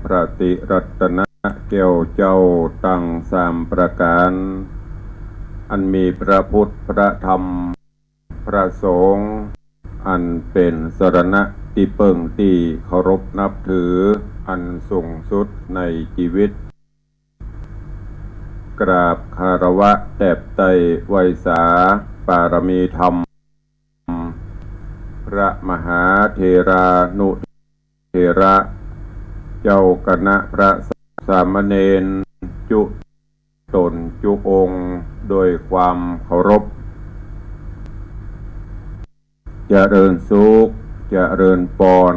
พระติรัตนะแก้วเจ้าตั้งสามประการอันมีพระพุทธพระธรรมพระสงฆ์อันเป็นสรณะที่เปิ่งที่เคารพนับถืออันสูงสุดในชีวิต กราบคารวะแด่ไตรไวยสาปารมีธรรมพระมหาเถรานุเถระเจ้าคณะพระสามเณรจุตนจุองค์โดยความเคารพเจริญสุขเจริญปอน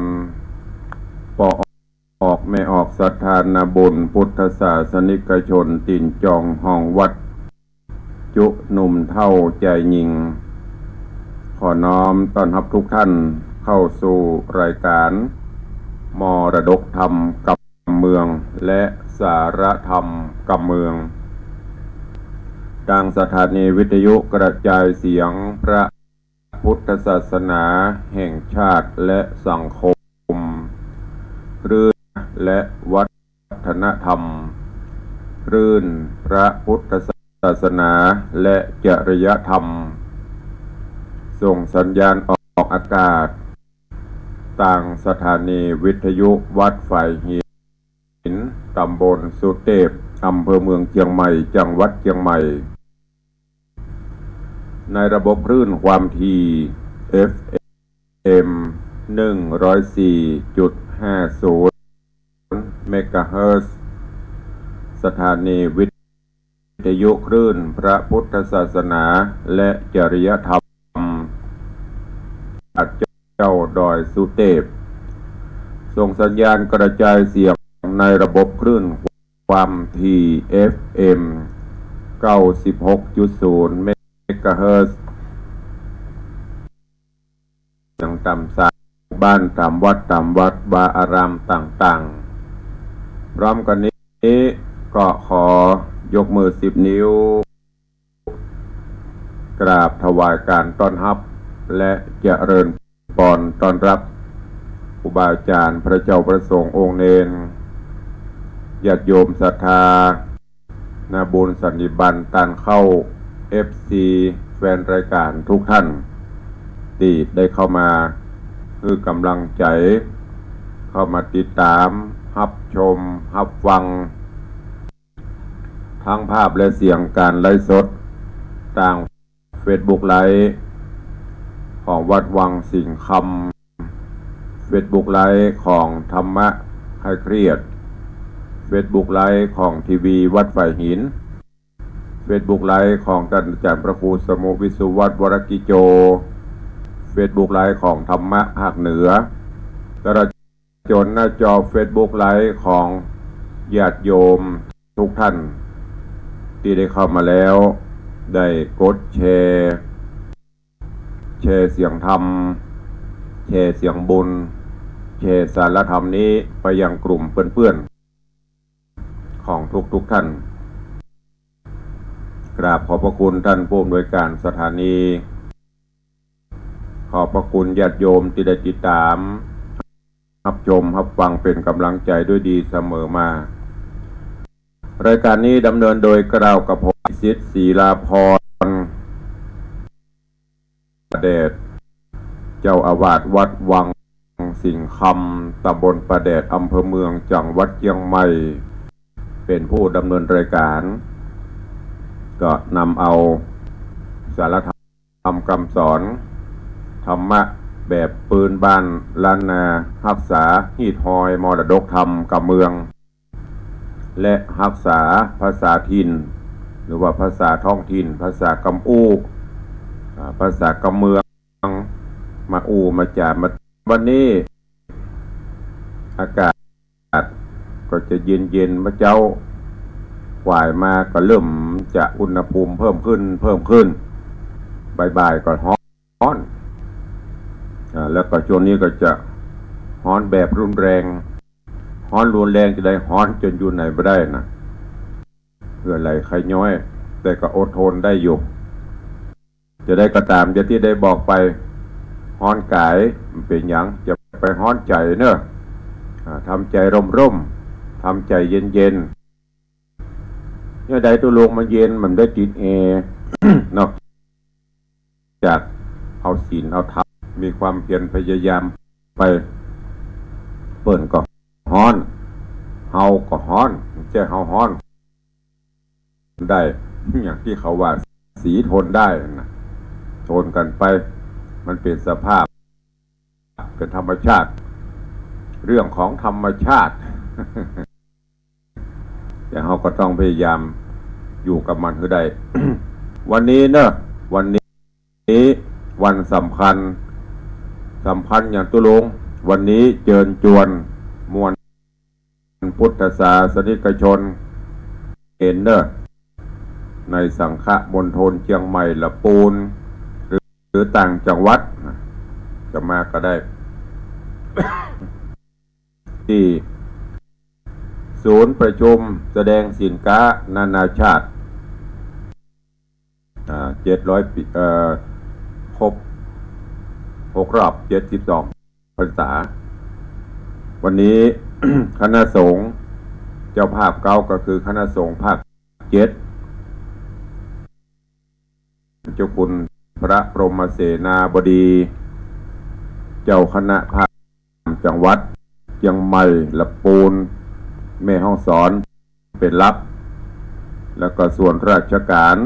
ปออกไม่ออกศรัทธานาบุญพุทธศาสนิกชนตินจองห้องวัดจุหนุ่มเท่าใจยิงขอน้อมต้อนรับทุกท่านเข้าสู่รายการมรดกธรรมกับเมืองและสารธรรมกับเมืองทางสถานีวิทยุกระจายเสียงพระพุทธศาสนาแห่งชาติและสังคมคลื่นและวัฒนธรรมคลื่นพระพุทธศาสนาและจริยธรรมส่งสัญญาณออกอากาศต่างสถานีวิทยุวัดฝ่ายหินตำบลสุเทพอำเภอเมืองเชียงใหม่จังหวัดเชียงใหม่ในระบบคลื่นความถี่ FM 104.50 เมกะเฮิรตซ์ สถานีวิทยุคลื่นพระพุทธศาสนาและจริยธรรมเจ้าดอยสุเทพส่งสัญญาณกระจายเสียงในระบบคลื่นความถี่ FM 96.0 เมกะเฮิรตซ์ยังตามสายบ้านตามวัดวาอารามต่างๆพร้อมกันนี้ก็ขอยกมือ10 นิ้วกราบถวายการต้อนรับและเจริญพรต้อนรับครูบาอาจารย์พระเจ้าประสงค์องค์เนรญาติโยมศรัทธานาบุญสันนิบันตันเข้า FC แฟนรายการทุกท่านที่ได้เข้ามาคือกำลังใจเข้ามาติดตามรับชมรับฟังทั้งภาพและเสียงการไลฟ์สดทาง Facebook ไลฟ์ของวัดวังสิงห์คำ Facebook ไลฟ์ของธรรมะให้เครียด Facebook ไลฟ์ของทีวีวัดฝ่ายหิน Facebook ไลฟ์ของท่านอาจารย์พระครูสมุวิสุวัฒน์วรกิโจ Facebook ไลฟ์ของธรรมะภาคเหนือตลอดจนหน้าจอ Facebook ไลฟ์ของญาติโยมทุกท่านที่ได้เข้ามาแล้วได้กดแชร์เสียงธรรมแชร์เสียงบุญแชร์สารธรรมนี้ไปยังกลุ่มเพื่อนๆของทุกท่านกราบขอบพระคุณท่านผู้อำนวยการสถานีขอบพระคุณญาติโยมที่ได้ติดตามรับชมรับฟังเป็นกำลังใจด้วยดีเสมอมารายการนี้ดำเนินโดยกล่าวกับผมศิษย์ศิลาพรเดชเจ้าอาวาสวัดวังสิงห์คำตำบลประแดดอำเภอเมืองจังหวัดเชียงใหม่เป็นผู้ดำเนินรายการก็นำเอาสารธรรมคำสอนธรรมะแบบปืนบ้านล้านนารักษาฮีดฮอยมรดกธรรมกับเมืองและรักษาภาษาถิ่นหรือว่าภาษาท้องถิ่นภาษากำอู้ภาษากำเมืองมาอู้มาจามาวันนี้อากาศก็จะเย็นมาเจ้าหวายมาก็เริ่มจะอุณหภูมิเพิ่มขึ้นบ่ายๆก็ร้อนแล้วก็ช่วงนี้ก็จะร้อนแบบรุนแรงจะได้ร้อนจนอยู่ไหนไม่ได้นะเพื่ออะไรใครย้อยแต่ก็อดทนได้อยู่จะได้กระตามจะที่ได้บอกไปร้อนกายมันเป็นอย่างจะไปร้อนใจเนอะทำใจร่มทำใจเย็นเนี่ยใดตัวลงมาเย็นมันได้ติดแอร์ นอกจากเอาศีลเอาธรรมมีความเพียรพยายามไปเปิ่นก็ฮ้อนเฮาก็ฮ้อนเจ้าเฮาฮ้อน ได้ อย่างที่เขาว่าสีทนได้นะทนกันไปมันเป็นสภาพเป็นธรรมชาติเรื่องของธรรมชาติ แต่เราก็ต้องพยายามอยู่กับมันให้ได้ วันนี้เนอะวันนี้วันสำคัญอย่างตุลงวันนี้เชิญชวนมวลพุทธศาสนิกชนเห็นเนอะในสังฆมณฑลเชียงใหม่ละปูนหรือต่างจังหวัดจะมาก็ได้ ที่ศูนย์ประชุมแสดงสินค้านานาชาติ700 ปีครบ6 รอบ 72 พรรษาวันนี้ คณะสงฆ์เจ้าภาพเก่าก็คือคณะสงฆ์ภาค 7 เจ้าคุณพระพรหมเสนาบดี เจ้าคณะภาคจังหวัดเชียงใหม่ลำพูนแม่ฮ่องสอนเป็นรับแล้วก็ส่วนราชการ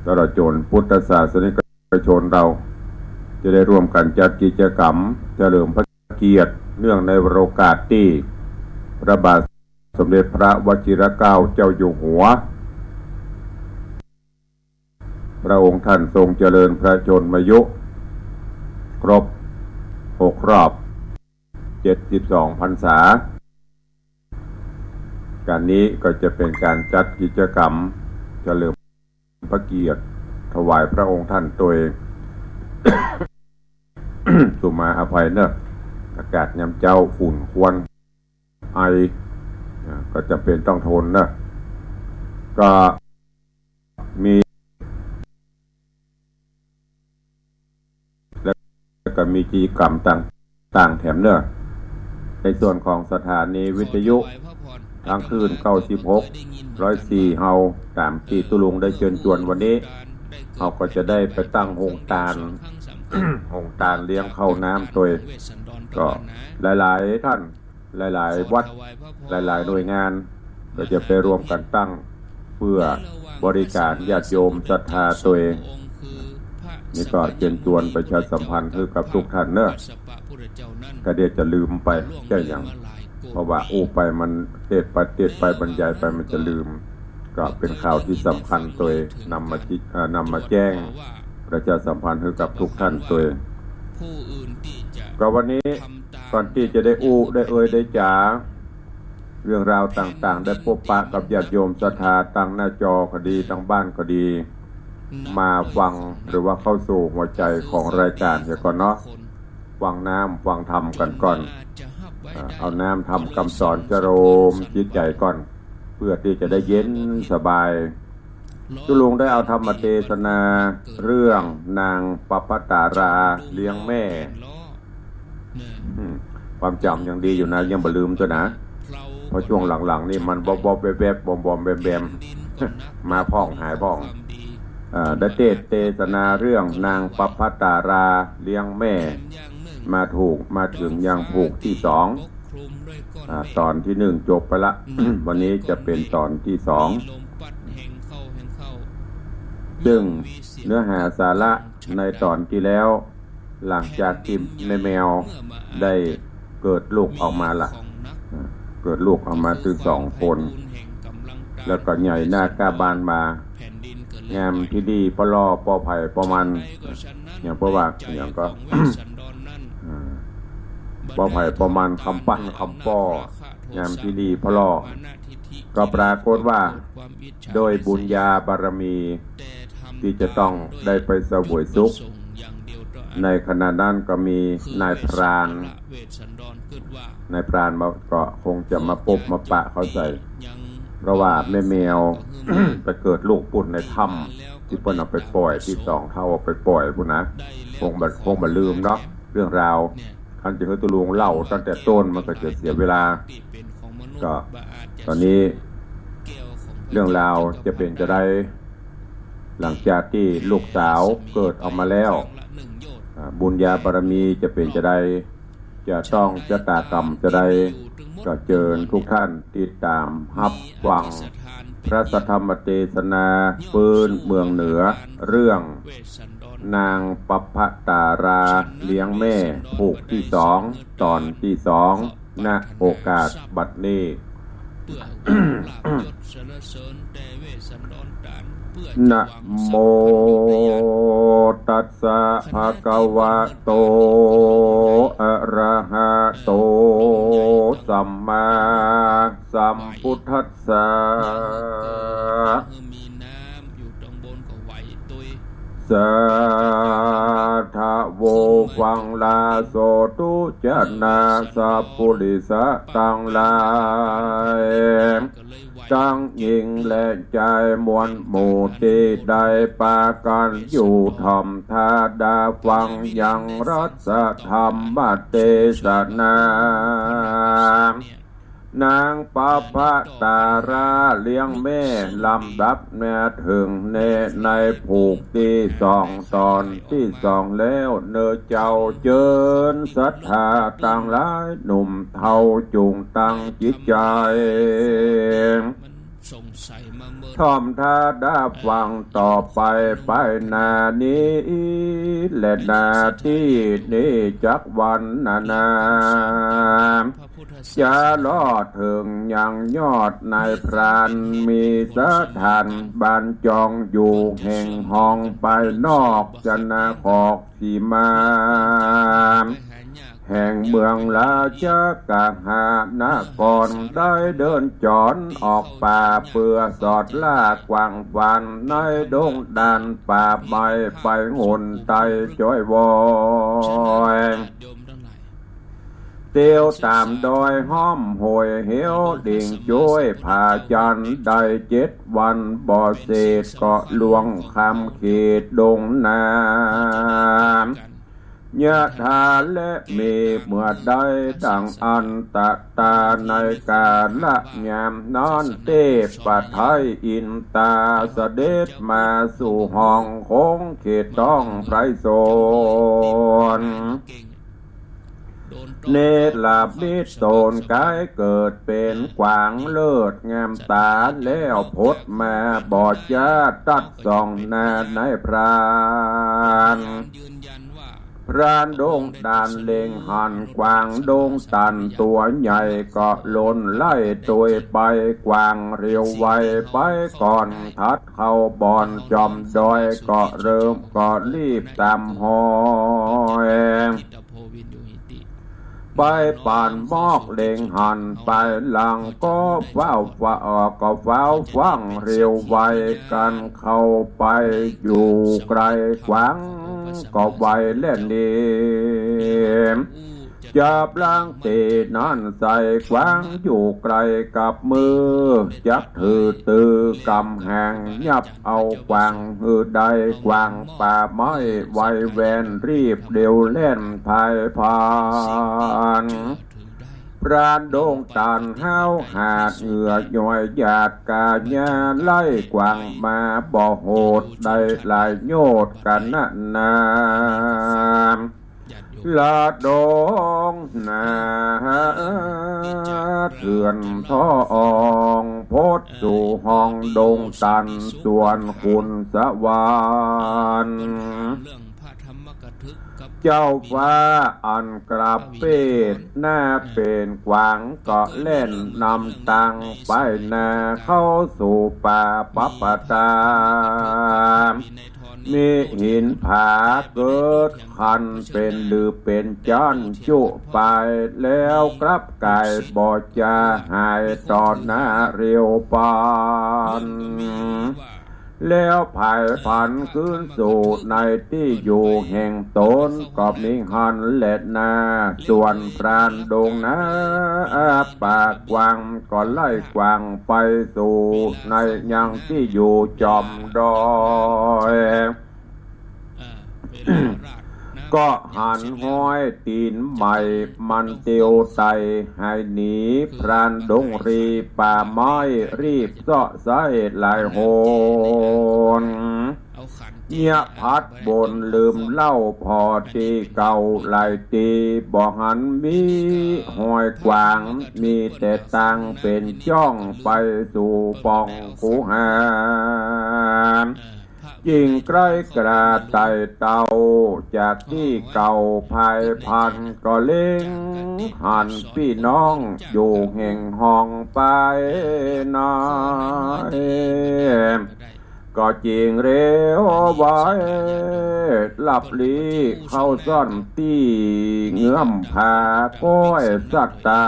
ตลอดจนพุทธศาสนิกชนเราจะได้ร่วมกันจัดกิจกรรมเฉลิมพระเกียรติเนื่องในโอกาสที่พระบาทสมเด็จพระวชิรเกล้าเจ้าอยู่หัวพระองค์ท่านทรงเจริญพระชนมายุครบ6 รอบ 72 พรรษาการนี้ก็จะเป็นการจัดกิจกรรมเฉลิมพระเกียรติถวายพระองค์ท่านตัวเอง สุมาอภัยเนอะอากาศยามเจ้าฝุ่นควันไอก็จะเป็นต้องทนเนอะก็มีแล้วก็มีกิจกรรมต่างแถมเนอะในส่วนของสถานีวิทยุทางคลื่น96.104เฮาตามที่ตุลุงได้เชิญชวนวันนี้เฮาก็จะได้ไปตั้งโฮงตาล โฮงตาลเลี้ยงข้าวน้ำตัวก็หลายๆท่านหลายๆวัดหลายๆหน่วยงานก็จะไปรวมกันตั้งเพื่อบริการญาติโยมศรัทธาตัวเองนี่ก็เชิญชวนประชาสัมพันธ์คือกับทุกท่านเนอะก็เดี๋ยวจะลืมไปแค่อย่างเพราะว่าไปมันเตดไปบรรยายไปมันจะลืมก็เป็นข่าวที่สำคัญตัวนำมาแจ้งประชาสัมพันธ์ให้กับทุกท่านตัวก็วันนี้ก่อนที่จะได้ได้จ๋าเรื่องราวต่างๆได้พบปะกับญาติโยมศรัทธาตั้งหน้าจอก็ดีตั้งบ้านก็ดีมาฟังหรือว่าเข้าสู่หัวใจของรายการเดี๋ยวก่อนเนาะฟังน้ำฟังธรรมกันก่อนเอาน้ำทำคำสอนจโรมจิตใจก่อนเพื่อที่จะได้เย็นสบายตุลุงได้เอาธรรมเทศนาเรื่องนางปปตาราเลี้ยงแม่ความจำยังดีอยู่นะยังบ่ลืมตัวนะเพราะช่วงหลังๆนี่มันบอบแวบๆบอมแบมมาพ้องหายพ้องได้เทศนาเรื่องนางปปตาราเลี้ยงแม่มาถึงยังผูกที่2ตอนที่1จบไปละ วันนี้จะเป็นตอนที่2ซึ่งเนื้อหาสาระในตอนที่แล้วหลังจากที่แมวได้เกิดลูกออกมาละเกิดลูกออกมาถึง2 คนแล้วก็ใหญ่หน้ากาบานมางามที่ดีปลอปอไผ่ปอมันอย่างพวกว่าอย่างก็ ปอไผ่ปอมันคำปั้นคำป้องามที่ดีพลอก็ปรากฏว่าโดยบุญญาบารมีที่จะต้องได้ไปเสวยสุขในขณะนั้นก็มีนายพรานมาก็คงจะมาปบมาปะเขาใส่เพราะว่าแม่แมว ไปเกิดลูกปุ่นในถ้ำที่เพิ่นเอาไปปล่อยที่2 เท่าเอาไปปล่อยพุ่นนะคงบ่ลืมเนาะเรื่องราวคันจะให้ตุลุงเล่าตั้งแต่ต้นมันก็จะเสียเวลาก็ตอนนี้เรื่องราวจะเป็นจะได้หลังจากที่ลูกสาวเกิดออกมาแล้วบุญญาบารมีจะเป็นจะได้จะต้องชะตากรรมจะได้ก็เชิญทุกท่านติดตามรับฟัง พระสัทธรรมเทศนาปืนเมืองเหนือเรื่องนางปัปภตาราเลี้ยงแม่ผูกที่สองตอนที่สองณโอกาสบัดนี้ นะโมตัสสะภะคะวะโตอะระหะโตสัมมาสัมพุทธัสสะสาธาโวฟังลาโสตุจนาสัพพุริสะตังลายตั้งยิงและใจมวลหมู่ที่ได้ปากันอยู่ทอมทาดาฟังยังรัสธรรมเทศนานางปัปภตาราเลี้ยงแม่ลำดับแม่ถึงในผูกที่สองตอนที่สองแล้วเนื้อเจ้าเจิญศรัทธาต่างหลายหนุ่มเทาจุงตั้งจิตใจท่อมทาดาฟังต่อไปนานี้และนาที่นี้จักวันนาจะลอดถึงยังยอดนายพรานมีสถานบานจองอยู่แห่งห้องไปนอกจนาขอกสีมาแห่งเมืองราชกะหานครได้เดินจอนออกป่าเพื่อสอดล่ากวางฟันในดงดานป่าใบไปหนไตจ้อยวอยเตียวตามดอยห้อมหวยเหี่ยวดิ่งจ้วยผ่าจันได้7 วันบ่อเศษเกาะหลวงคำเขตดงนายะธาและมีเมื่อใดดังอันตะตาในกาละยามนอนเทพปะไทยอินตาเสด็จมาสู่ห้องคงเขตต้องไพรโสนเนตรลาบิดโตนกายเกิดเป็นกวางเลิศงามตาแล้วพดมาบอดยาตัดส่องนาในพรานพรานดงดานเล็งหันกวางดงตันตัวใหญ่ก็ล้นไล่ตัวไปกวางเรียวไวไปก่อนทัดเข้าบอนจอมดอยก็เริ่มก็รีบตามหอยไปป่านมอกเล็งหันไปหลังก็เฝ้าก็เฝ้าฟังเรียวไวกันเข้าไปอยู่ไกลกวางก็ไวเล่นดีจับล้างตีนั่นใส่กวางอยู่ไกลกับมือจับถือตือกำแหงยับเอากวางหือใดกวางป่าไม้ไวแวนรีบเดียวเล่นภายผ่านพรานดงตันห้าวหาดเหงื่อย่อยหยาดกาญาไล่กวางมาบ่โหดได้หลายโยดกันนาลาดงนาเถื่อนท่อองพดสู่ห้องดงตันส่วนคุณสวรรค์เจ้าฟ้าอันกราบเป็ดหน้าเป็นกวางก็เล่นนำตังไปนาเข้าสู่ป่าปัปปตามีหินผาเกิดคันเป็นหรือเป็นจ้อนจุไปแล้วกลับกายบ่จะหายตอนหน้าเรียวปานแล้วภายผันขึ้นสู่ในที่อยู่แห่งตนก็มีหันเล็ดนาส่วนพรานดงนะปากกวางก็ไล่กวางไปสู่ในยังที่อยู่จอมดอยก็หันห้อยตีนใหม่มันเตียวไตให้หนีพรานดงรีป่าไม้รีบเสาะไส้ลายโหน เงียพัดบนลืมเล่าพอตีเก่าไหลตีบ่หันมีหอยกวางมีแต่ตังเป็นจ้องไปสู่ปองคูหามยิ่งใกล้กระไต่เต่าจากที่เก่าภายพันก็เล็งหันพี่น้องอยู่แห่งห้องไปน้อยก็จริงเร็วไว้หลับลีเข้าซ่อนที่เงื้อมผาก้อยสักตา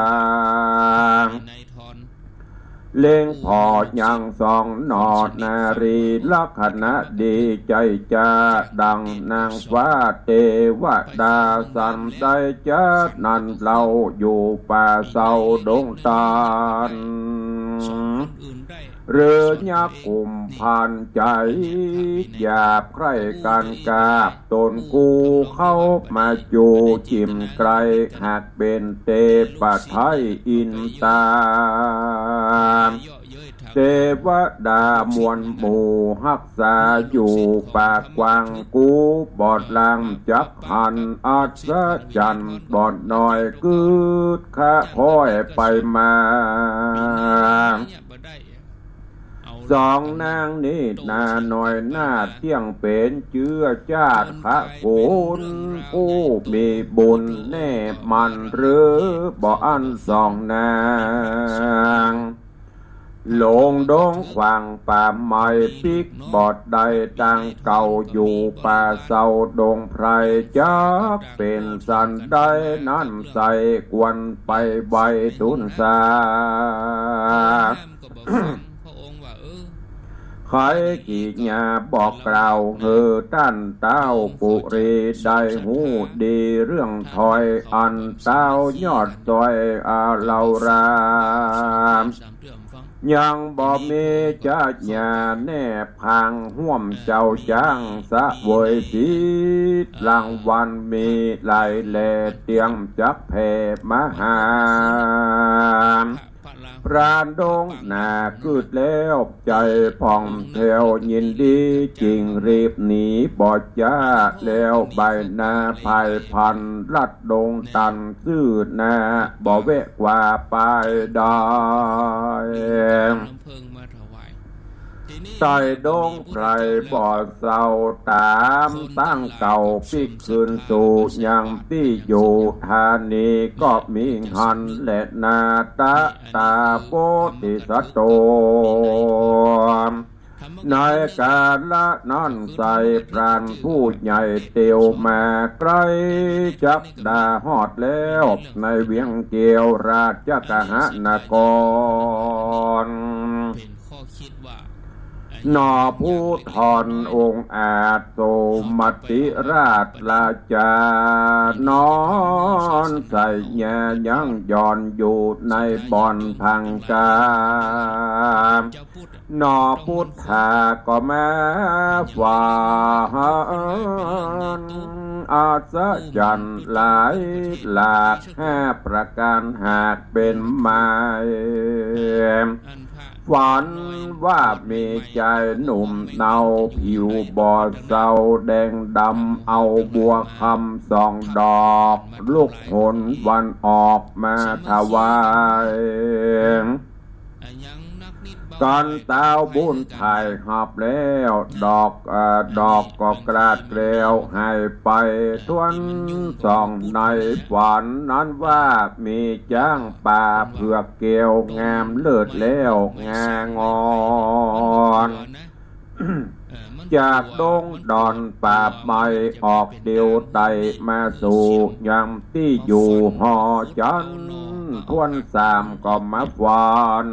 เล่งพอยังสองนอดนารีลักษณะดีใจจะดังนางฟ้าเทวดาสันได้จะนั่นเราอยู่ป่าเศร้าดงตาลเรือยักษ์กลุ่มผ่านใจหยาบใครกันกาบตนกูเข้ามาจูจิมไกลหากเป็นเตปะไทยอินตาเทวดามวลหมู่ฮักษาอยู่ปากกวางกูบอดลังจักหันอัศจรรย์บอดหน่อยกึดข้าคอยไปมาสองนางนี้นาหน่อยหน้าเที่ยงเป็นเจื้อจาดพระคุณผู้มีบุญแน่มันหรือบ่อันสองนางหลงดงขวางป่าไม้ปิกบอดใดดังเก่าอยู่ป่าเศร้าดงไพรจักเป็นสันใดนั่นใส่กวนไปใบทุนสาใครกีดยาบอกกล่าวเฮอต้านเต้าปุรีได้หูดีเรื่องถอยอันเต้ายอดซอยอาเหล่ารามยังบ่มีจัดยาแนบพังห่วมเจ้าจ้างสะเวยสีรางวันมีหลายแลเตียงจักแผ่มหาพรานดงหน้าคืดแล้วใจผ่องแถวยินดีจริงรีบหนีบอดจ้าแล้วใบหน้าภายพันลัดดงตันซื่อหน้าบ่เวะกว่าไปได้ใส่ดงไพรบ่อเศร้าตามตั้งเก่าปิกคืนสู่ยังที่อยู่ธานีก็มีหันและนาตาตาโพธิสัตโตในกาละนั้นใส่ปราณผู้ใหญ่เตียวมาไกลจักดาหอดแล้วในเวียงเกียวราชกหนกรนอผู้ทอนองค์อาจโสมติราชราชานอนใส่แย่ยังย่อนอยู่ในบ่อนพังกานอพุทธาก็แม้ฝ่านอาศจรรย์หลายหลาก5ประการหากเป็นไม้ฝันว่ามีใจหนุ่มเนาผิวบอดเศร้าแดงดำเอาบัวคำ2 ดอกลูกหนวันออกมาถวายกันเต้าบุญถ่ายหับแล้วดอกก็กราดเกลียวให้ไปทวน2 ในฝันนั้นว่ามีจ้างป่าเผือกเกลียวงามเลิศแล้วงางอนจากดงดอนป่าไม้ออกเดียวไตมาสู่ยังที่อยู่หอจันทวน3ก็มาฝัน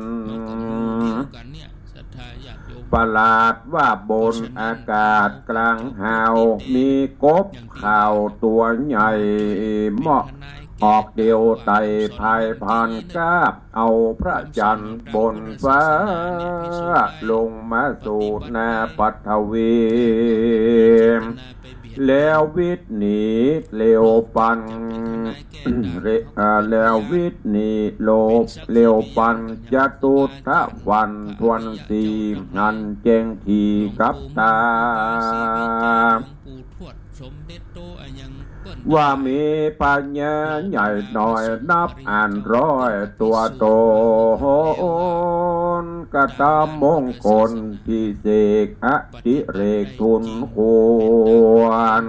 ประหลาดว่าบนอากาศกลางหาวมีกบข่าวตัวใหญ่เหมาะออกเดียวไต่ภายพันกาบเอาพระจันทร์บนฟ้าลงมาสู่นาปัทวี แล้ววิทย์หนีเร็วปันแล้ววิทย์หนีโลบเร็วปันจะตูดทะวันทวนสีหันเจงทีกับตาว่ามีปัญญาใหญ่หน่อยนับอ่านร้อยตัวโตโหนกระทำมงคลพิเศษอติเรกทุนควร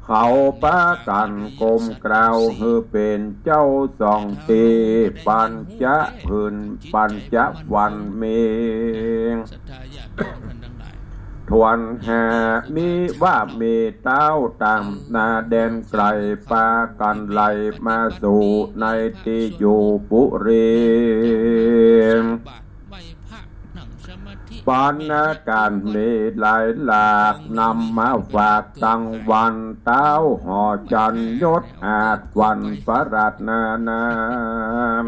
เขาป้ากันกลมกล่าวฮือเป็นเจ้าสองตีปัญจะพื้นปัญจะวันเมงทวนแห่มีว่ามีเต้าต่างนาแดนไกลปากันไหลมาสู่ในที่อยู่ปุรีปานนาการมีหลายหลากนำมาฝากตั้งวันเต้าห่อจันยศอาจวันประราชนานาม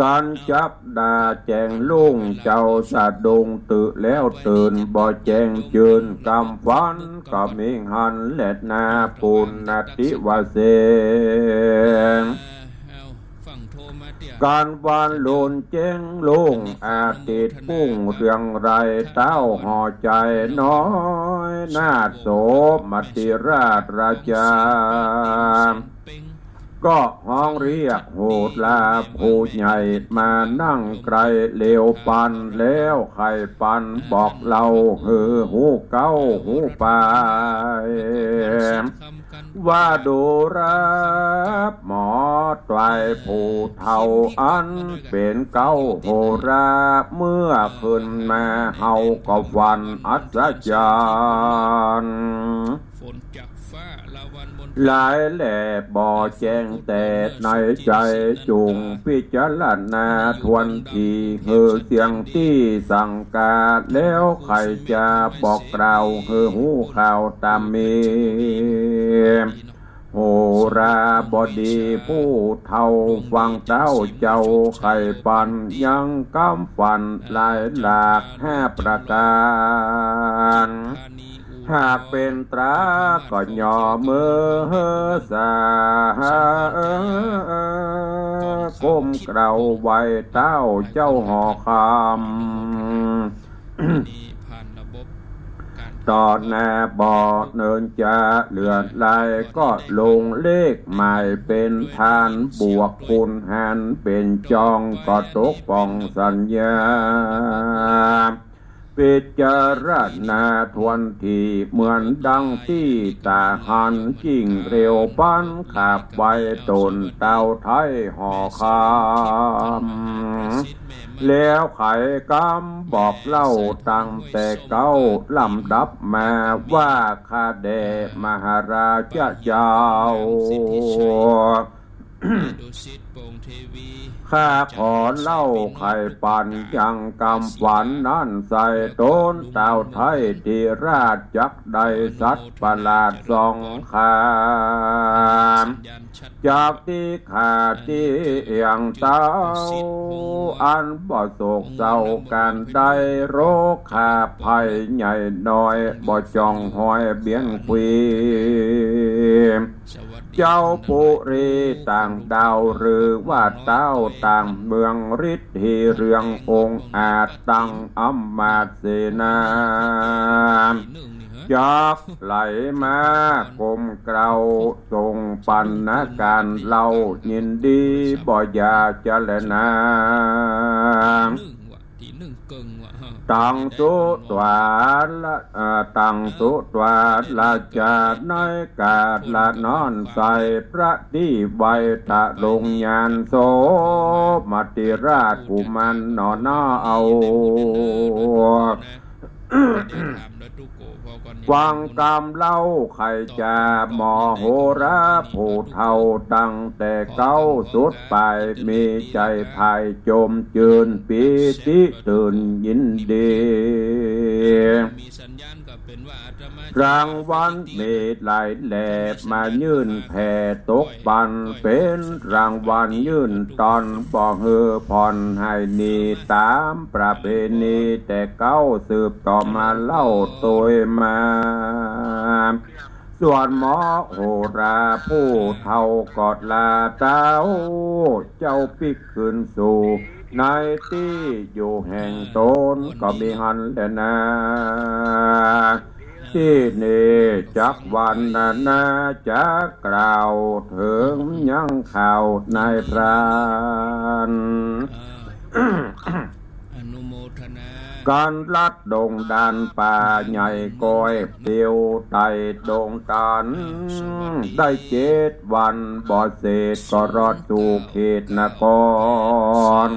การจับดาแจงลุงเจ้าสะดงตื่นแล้วตื่นบ่แจงจืนกำฟันก็มิงหันเล็ดนาปุณณติวเสงการวานลุนเจงลุงอาทิตย์พุ่งเรื่องไรเต้าห่อใจน้อยนาโสมติราชราชาก็ห้องเรียกโหดลาผู้ใหญ่มานั่งไกลเลวปันแล้วไข่ปันบอกเราหูเก้าหูปายว่าดูรับหมอตวายผู้เท่าอันเป็นเก้าโหราเมื่อขึ้นมาเฮาก็วันอัศจรรย์หลายแหล่บ่อแจ้งแต่ในใจจุงพิจารณาทวนทีเสียงที่สั่งการแล้วใครจะบอกเราหูข่าวตามมีโหราบดีผู้เท่าฟังเจ้าเจ้าไข่ปันยังกำฟันหลายหลาก5 ประการหากเป็นตราก็ย่อมือสาก้มเกลาไว้เต้าเจ้าหอคำต่อหน้าบ่อเนินจะเลือดไหลก็ลงเลขหมายเป็นทานบวกคูณหารเป็นจองก็ตกป่องสัญญาพิจารณาทวนทีเหมือนดังที่ตาหันจิ้งเร็วปันขับไว้ตนเต้าไทยห่อคำแล้วไขกำบอกเล่าตั้งแต่เก้าลำดับมาว่าข้าแด่มหาราชเจ้าข้าขอเล่าไข่ปันยังกำฝันนั่นใส่ต้นเต่าไทยที่ราชจักใดสัตว์ประหลาดสองขาจากที่ขาที่เอียงเต้าอันบ่โศกเศร้าการได้โรคขาภัยใหญ่น้อยบ่จ้องหอยเบี้ยนคุยเจ้าปุรีต่างดาวหรือว่าเต้าต่างเมืองฤทธิเรืององค์อาจตั้งอำมาตย์เสนาจากไหลมากลมเกลาทรงปันนาการเล่ายินดีบ่อยาเจรณาตั้งสุตวาละตั้งสุตวาละจาในกาดละนอนใส่พระที่ใบตะลงยานโสมติราชกุมันนอนเอา วังกรรมเล่าใครจะหมอโหราผู้เท่าตั้งแต่เก้าสุดไปมีใจภายจมจืนปีติตื่นยินดีรางวัลเมตหลายแหลบมายื่นแผ่ตกปันเป็นรางวัลยื่นตอนบ่เฮือผ่อนให้นีตามประเพณีแต่เก้าสืบต่อมาเล่าตัวมาส่วนหมอโหราผู้เท่ากอดลาเต้าเจ้าปิกขึ้นสู่ในที่อยู่แห่งตนก็มีหันแลนาที่นี่จักวันนาจักกล่าวถึงยังข่าวนายพรานอนุโมทนาการลัดดงดานป่าใหญ่ก้อยเดียวไต่ดงตันได้7 วันบ่เสร็จก็รอดสู่เขตนคร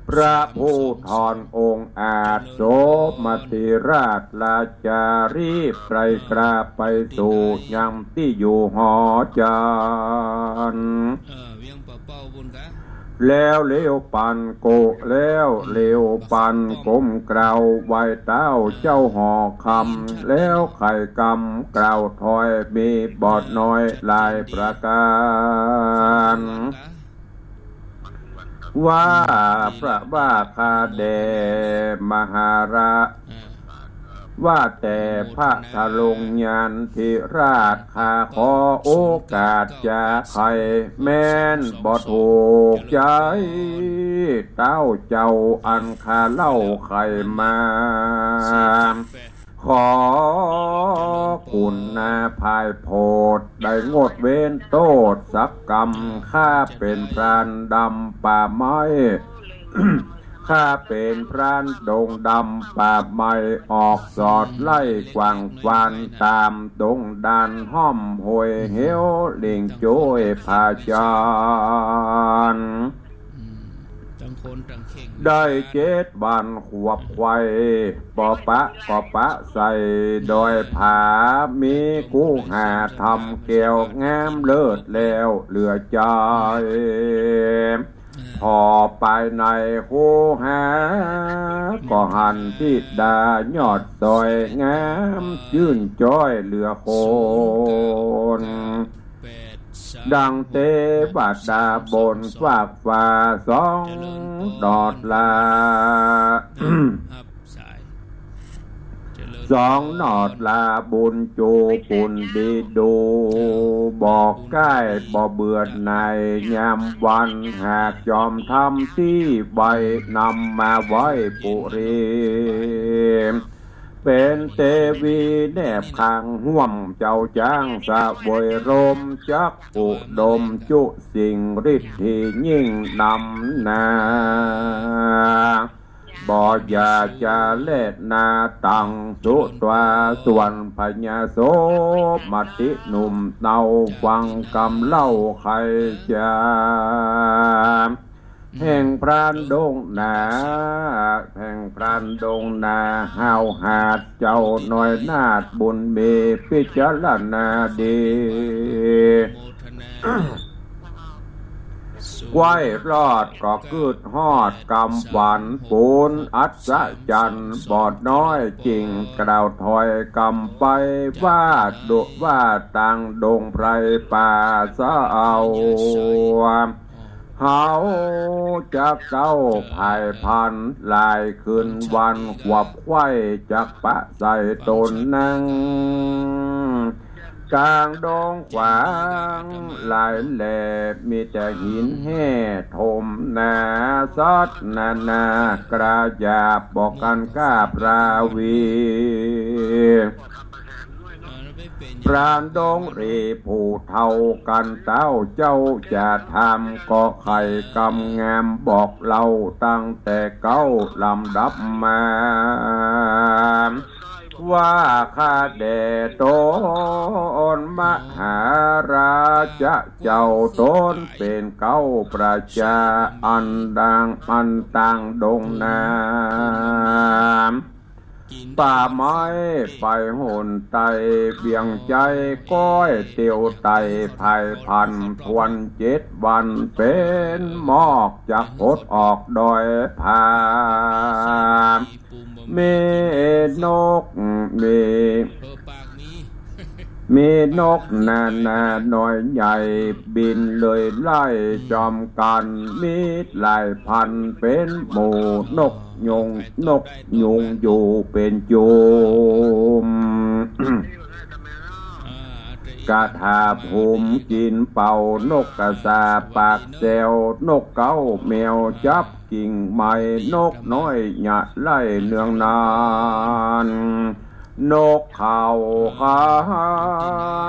พระผู้ทอนองค์อาจโสมติราชลาจารีบไกรกราบไปสู่ยังที่อยู่หอจานเวียงปะเป้าบุญกะแล้วเลี้ยวปันโกแล้วเลี้ยวปันก้มกล่าวไว้เต้าเจ้าหอคำแล้วไข่กำกล่าวถอยมีบอดน้อยลายประการว่าพระบาคาเดมหาราว่าแต่พระทะลงยานธิราชข้าขอโอกาสจะใครแม่นบ่ถูกใจเต้าเจ้าอันข้าเล่าใครมาขอคุณนาภายโพดได้งดเว้นโทษสักกรรมข้าเป็นพรานดำป่าไม้ ข้าเป็นพรานดงดำป่าไม้ออกสอดไล่กวางฟานตามดงดานห้อมหวยเหียวเลียงโจ้ยพาจานได้7 วันขวบไข่ปอปะใส่โดยผามีกู้หาทำเกี่ยวงามเลิศแล้วเหลือใจพอไปในคูหาก็หันทิดายอดซอยงามยื่นจ้อยเหลือโคนดังเตบาดาบนฝากฟ้า2 ดอดลา2 หนอดลาบุญจูปุ่นดีดูบอกใกล้บ่เบื่อในยามวันหากยอมทำที่ใบนำมาไว้ปุรีเป็นเทวีแนบข้างห่วมเจ้าจ้างสะบวยรมจักอุดมจุสิ่งฤทธิ์ที่ยิ่งนำนาบ่อยากจะเล่นนาตังสุตวาส่วนพญาโสมติหนุ่มเนาฟังกำเล่าใครจะแห่งพรานดงนาแห่งพรานดงนาห้าวหาดเจ้าหน่อยนาดบุญมีพิจารณาดีไว้รอดก็คืดฮอดกำหวันปูนอัศจรรย์บอดน้อยจริงกล่าวถอยกำไปว่าดุว่าต่างดงไพรป่าสะเอาเฮาจักเจ้าภายพันลายคืนวันขวับไข่จักปะใส่ตนนั่งกลางดงขวางลายแหลบมีแต่หินแห่ถมหนาซัดนานากระยาบบอกกันกาปราวีพรานดงรีผู้เท่ากันเต้าเจ้าจะทำก็ไข่กำงามบอกเราตั้งแต่เก้าลำดับมาว่าข้าแด่ตนมหาราชเจ้าตนเป็นเก้าประชาอันดังอันต่างดงนาม ป่าไม้ไปหนไตเบี่ยงใจก้อยเตียวไตภายพันทวน7 วันเป็นหมอกจากพดออกดอยผาเมนกเม ปากมี มีนกนานาน้อยใหญ่บินเลยไล่จอมกันมีหลายพันเป็นหมู่นกยุงอยู่เป็นจุม กระทาภูมิกินเป่านกกระสาปากแซวนกเก้าแมวจับกิ่งไม้นกน้อยหยะไล่เนืองนานนกเขาคา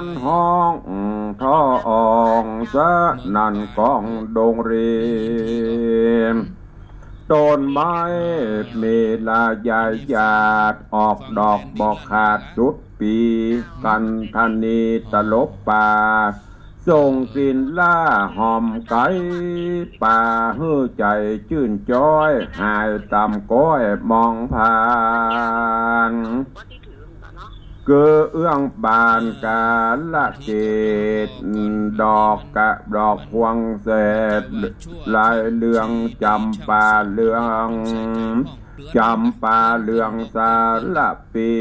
นห้องท้องสะนันกองดงเรียมต้นไม้มีลายาหยาดออกดอกบอกขาดสุดปีกันทันนีตลบป่าส่งกลิ่นล่าหอมไก่ป่าหื้อใจชื่นจ้อยหายตำก้อยมองผ่านเกือเอื้องบานกาละเกตดอกกะดอกพวงเศษลายเหลืองจำปาเหลืองจำปาเหลืองสาละปี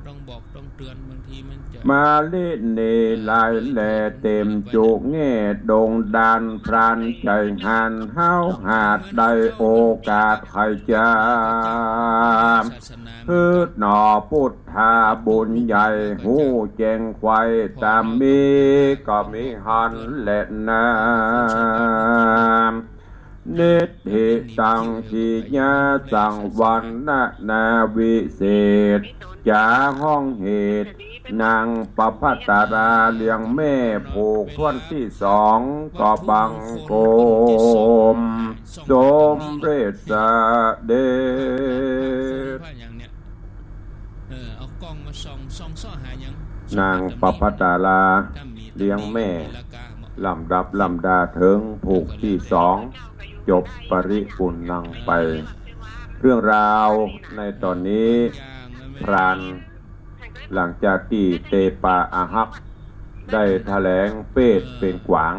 ต้องบอกต้องเตือนบางทีมันจะมาเล่นเนลายแหล่เต็มจุกแง่ดงดานพรานใจหันเฮาหาดได้โอกาสใครจะพืชหน่อพุทธาบุญใหญ่หูแจงควายตามมีก็มีหันและน้ำนิธิตังทีญาสังวันนาวิเศษจาห้องเหตุนางประภัตราเลี้ยงแม่ผูกทวนที่2ก็บังโกมสมเด็จเดชเอากล้องมาส่องซ่อหายังนางประภัตราเลี้ยงแม่ลำดับลำดาถึงผูกที่2จบปริปุณนังไป เรื่องราวในตอนนี้พรานหลังจากที่เตปาอาหักได้แถลงเปตเป็นกวาง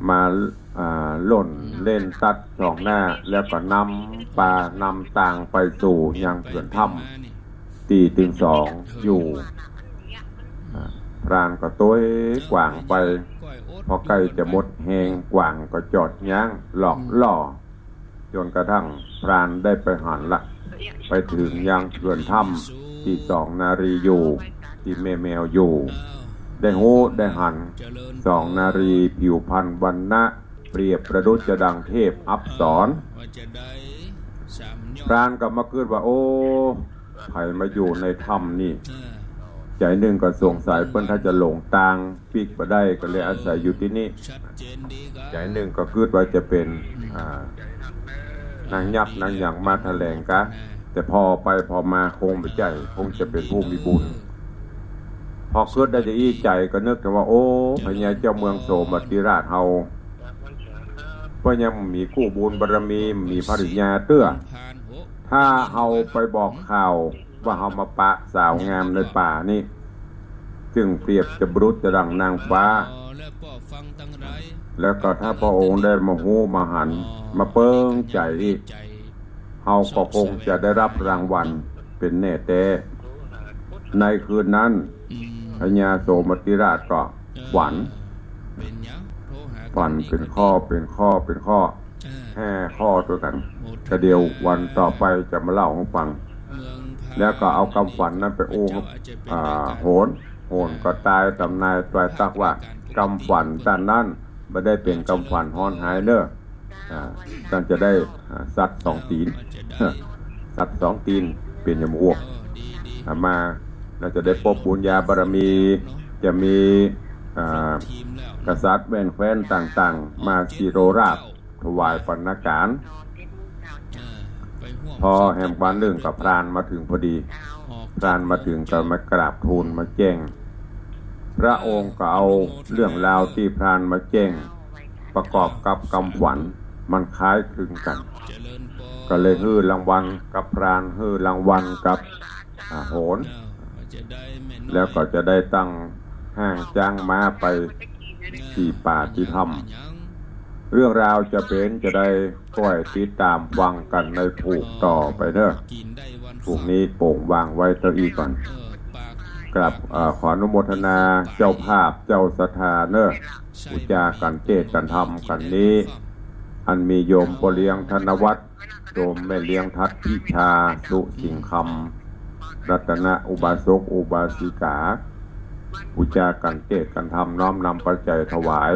มาหล่นเล่นตัดสองหน้าแล้วก็นำปลานำต่างไปสู่ยังเขื่อนถ้ำตีถึง2อยู่พรานก็ต้วยกวางไปพอใกล้จะหมดแหงกวางก็จอดยั้งหลอกล่อจนกระทั่งพรานได้ไปหันละไปถึงยังเขื่อนถ้ำที่2 นารีอยู่ที่แมวอยู่ได้โหได้หัน2 นารีผิวพรรณวรรณะเปรียบประดุจจะดังเทพอัปสรพรานก็มาคิดว่าโอ้ใครมาอยู่ในถ้ำนี่ใจหนึ่งก็สงสัยเพิ่นถ้าจะหลงทางปิกมาได้ก็เลยอาศัยอยู่ที่นี่ใจหนึ่งก็คิดว่าจะเป็นนางยักษ์นางหยังมาแถลงกะแต่พอไปพอมาคงไม่ใจคงจะเป็นผู้มีบุญพอคิดได้จะอี้ใจก็นึกถึงว่าโอ้พญาเจ้าเมืองโสมติราชเฮาเพราะยังมีกู้บุญบารมีมีภริยาเตื้อถ้าเฮาไปบอกข่าวว่าเฮามาปะสาวงามในป่านี่จึงเปรียบจะบรุษจะดังนางฟ้าแล้วก็ถ้าพระองค์ได้มาหูมาหันมาเปิ้งใจเฮาก็คงจะได้รับรางวัลเป็นแน่แต่ในคืนนั้นพญาโสมติราชก็ฝันเป็นข้อ5 ข้อตัวกันแต่เดียววันต่อไปจะมาเล่าให้ฟังแล้วก็เอาคำฝันนั้นไปโอ้โหนก็ตายตำนายตายตักว่าคำฝันด้านนั้นไม่ได้เป็นคำฝันฮ้อนหายเนอะท่านจะได้สัตว์2 ตีนสัตว์2 ตีนเป็นยมอ้วกมาเราจะได้พบบุญญาบารมีจะมีกษัตริย์แว่นแคว้นต่างๆมาสิโรราบถวายปัณณการพอแห่งวันเรื่องกับพรานมาถึงพอดีพรานมาถึงก็มากราบทูลมาแจ้งพระองค์ก็เอาเรื่องราวที่พรานมาแจ้งประกอบกับคำฝัน มันคล้ายคลึงกัน เจริญพร ก็เลยฮื้อรางวัลกับพรานฮื้อรางวัลกับโหน จะได้ม่น้อย แล้วก็จะได้ตั้งห้างจ้างม้าไปที่ป่าที่ถ้ำเรื่องราวจะเป็นจะได้ก้อยติดตามฟังกันในผูกต่อไปเนอะ กินได้วัน ผูกนี้โป่งวางไว้เต้าอี้ก่อน ปาก กลับขออนุโมทนาเจ้าภาพเจ้าศรัทธาเนอะอุจากันเจตกันทำกันนี้ อันมีโยมปเลียงธนวัฒน์โยมแม่เลี้ยงทัดพิชาสุสิงคำรัตนอุบาสกอุบาสิกาอุจากันเจตกันทำน้อมนำปัจจัยถวาย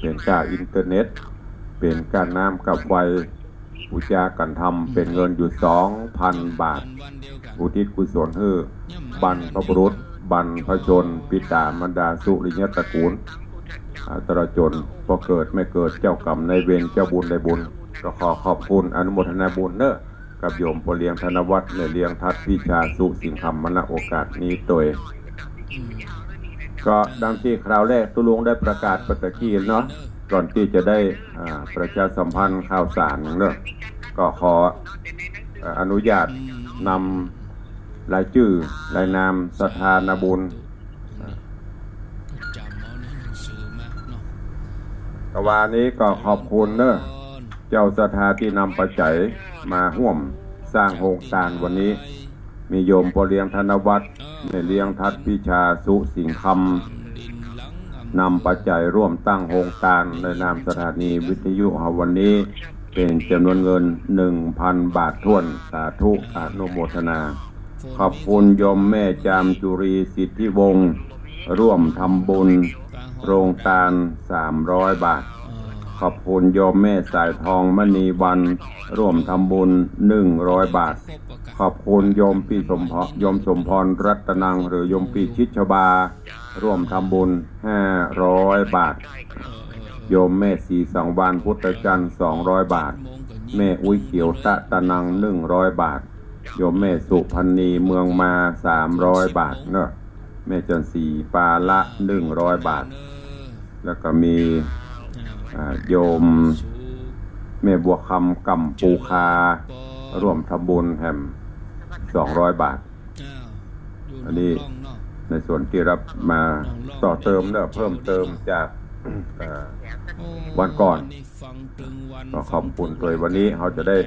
เป็นการอินเทอร์เน็ต เป็นการน้ำกับไฟอุจากันทำเป็นเงินอยู่ 2,000 บาท วันเดียวกัน อุทิศกุศลให้บรรพบุรุษบรรพชนปิตามารดาสุริยตระกูลตระจนพอเกิดไม่เกิดเจ้ากรรมในายเวรเจ้าบุญได้บุญก็ขอขอบคุณอนุโมทนาบุญเนอะกับโยมปเลียงธนวัฒน์เลี้ยงทัดพิชาสุสิงคำมณโอกาสนี้ตัวก็ดังที่คราวแรกตุลุงได้ประกาศปฏิกีเนาะก่อนที่จะได้ประชาสัมพันธ์ข่าวสารเนอะก็ขออนุญาตนำรายชื่อรายนามสถานบุญ จำเอาในหนังสือมาเนาะ กวานี้ก็ขอบคุณเนอะเจ้าสถาที่นำปัจจัยมาร่วมสร้างโครงการวันนี้ มีโยมปเลียงธนวัฒน์ในเลี้ยงทัดพิชาสุสิงคำนำปัจจัยร่วมตั้งโครงการในนามสถานีวิทยุวันนี้ เป็นจำนวนเงิน 1,000 บาทถ้วนสาธุอนุโมทนา ขอบคุณโยมแม่จามจุรีสิทธิวงศ์ร่วมทำบุญโรงทาน300 บาท ขอบคุณโยมแม่สายทองมณีวันร่วมทำบุญ100 บาท ขอบคุณโยมพี่สมพรโยมสมพรรัตนังหรือโยมพี่ชิดชบาร่วมทำบุญ500 บาท โยมแม่สีสังวานพุทธจันทร์200 บาท แม่อุ้ยเขียวตะนัง100 บาท โยมแม่สุพรรณีเมืองมา300 บาทเนอะแม่จันสีปาละ100 บาท แล้วก็มีโยมแม่บัวคำกำปูคาร่วมทำบุญแฮม200 บาท อันนี้ในส่วนที่รับมาต่อเติมเนอะเพิ่มเติมจากวันก่อนก็ขอบคุณโดยวันนี้เราจะได้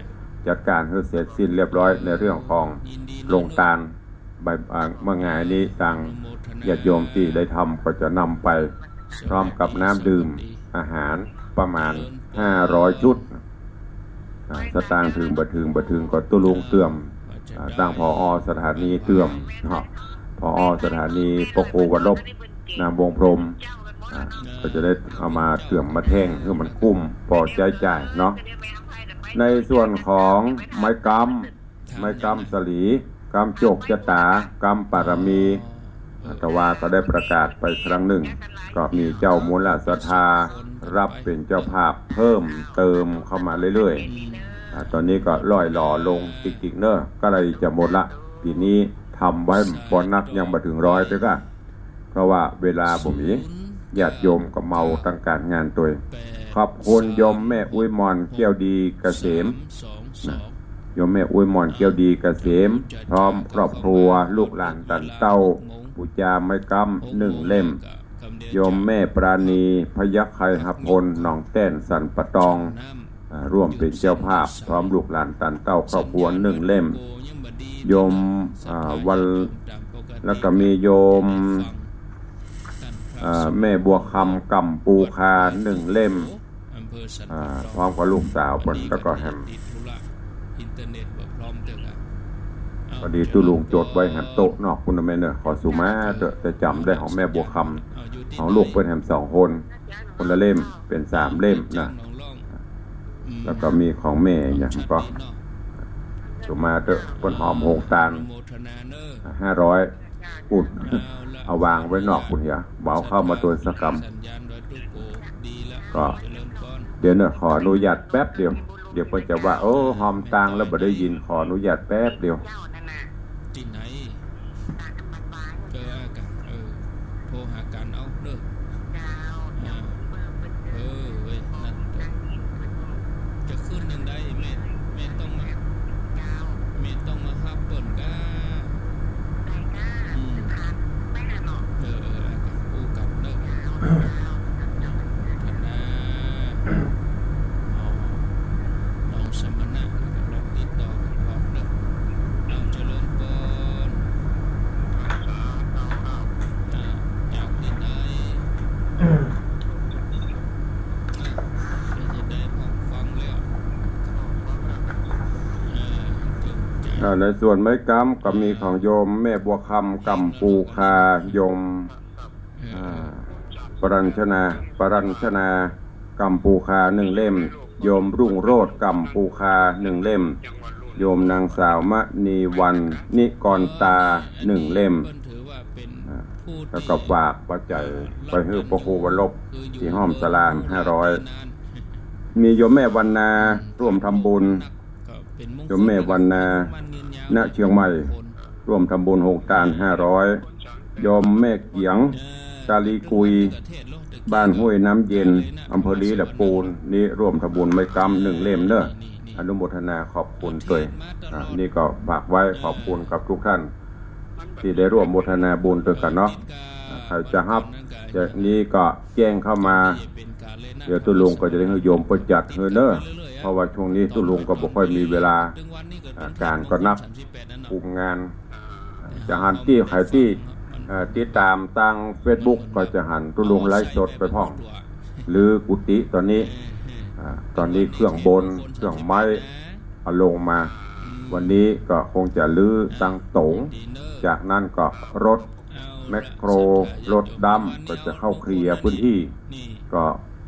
จัดการให้เสร็จสิ้นเรียบร้อยในเรื่องของโรงทานใบเมื่อไงนี้ทางญาติโยมที่ได้ทำก็จะนำไปพร้อมกับน้ำดื่มอาหารประมาณ500 ชุดสตางค์ถึงบัถึงก็ตุลุงเตื่อมตั้งผอ.สถานีเตื่อมผอ.สถานีปกโอวัดลบนามวงพรมก็จะได้เอามาเตื่อมมาแท่งเพื่อมันคุ้มพอจ่ายเนาะในส่วนของไม้กำสลีกำโจกจตากำปารมีแต่ว่าก็ได้ประกาศไปครั้งหนึ่งก็มีเจ้ามูลศรัทธารับเป็นเจ้าภาพเพิ่มเติมเข้ามาเรื่อยๆตอนนี้ก็ล่อยหล่อลงจริงๆเนอะก็เลยจะหมดละปีนี้ทำไว้บอนนักยังมาถึง100ด้วยกันเพราะว่าเวลาผมมีญาติโยมก็เมาตั้งการงานตัวขอบคุณโยมแม่อุ้ยมอนเกี้ยวดีเกษมโยมแม่อุ้ยมอนเกี้ยวดีเกษมพร้อมครอบครัวลูกหลานตันเต้าบูชาไม้กำ1 เล่มโยมแม่ปราณีพยัคฆ์ไคหับพลหนองแต้นสันปะตองร่วมเป็นเจ้าภาพพร้อมลูกหลานตันเต้าครอบครัว1 เล่มโยมวันแล้วก็มีโยมแม่บัวคำกำปูคา1 เล่มพร้อมกับลูกสาวคนแล้วก็แฮมพอดีตุลุงจดไว้แฮมโต๊ะนอกคุณแม่เนอะขอสุมาแต่จำได้ของแม่บัวคำของลูกเป็นแฮม2 คนละเล่มเป็น3 เล่มนะแล้วก็มีของแม่อย่างก็สุมาเตอะบนหอมโฮงตาล500 ปุ่นเอาวางไว้นอกคุณเหียเบาเข้ามาตัวสักกรรมก็เดี๋ยวเนี่ยขออนุญาตแป๊บเดียวเดี๋ยวเพิ่นจะว่าโอ้หอมตางแล้วบ่ได้ยินขออนุญาตแป๊บเดียวที่ไหนเจอกันโทรหากันเอาเด้อเว้ยนั่น ในส่วนไม้กำก็มีของโยมแม่บัวคำกำปูคาโยมปรัญชนากำปูคา1 เล่มโยมรุ่งโรจน์กำปูคา1 เล่มโยมนางสาวมณีวันนิกรตา1 เล่มแล้วก็ฝากปัจจัยไปให้พระครูวรบที่ห้อมสลาม500มีโยมแม่วรรณาร่วมทำบุญโยมแม่วรรณาณเชียงใหม่ร่วมทำบุญ6 ตาล500โยมแม่เกียงกาลีกุยบ้านห้วยน้ำเย็นอำเภอลีและปูนนี่ร่วมทำบุญไม้กำ1 เล่มเนอะอนุโมทนาขอบคุณด้วยนี่ก็ฝากไว้ขอบคุณกับทุกท่านที่ได้ร่วมโมทนาบุญด้วยกันเนาะใครจะรับจากนี้ก็แจ้งเข้ามาเดี๋ยวตุลุงก็จะได้ให้โยมประจัดเฮเนอะเพราะว่าช่วงนี้ตุลุงก็บ่ค่อยมีเวลาการก็นับคุมงานจะหันที่ใครที่ติดตามทาง Facebook ก็จะหันตุลุงไลฟ์สดไปพ้องหรือกุฏิตอนนี้เครื่องบนเครื่องไม้เอาลงมาวันนี้ก็คงจะลื้อตั้งโตงจากนั้นก็รถแมคโครรถดำก็จะเข้าเคลียร์พื้นที่ก็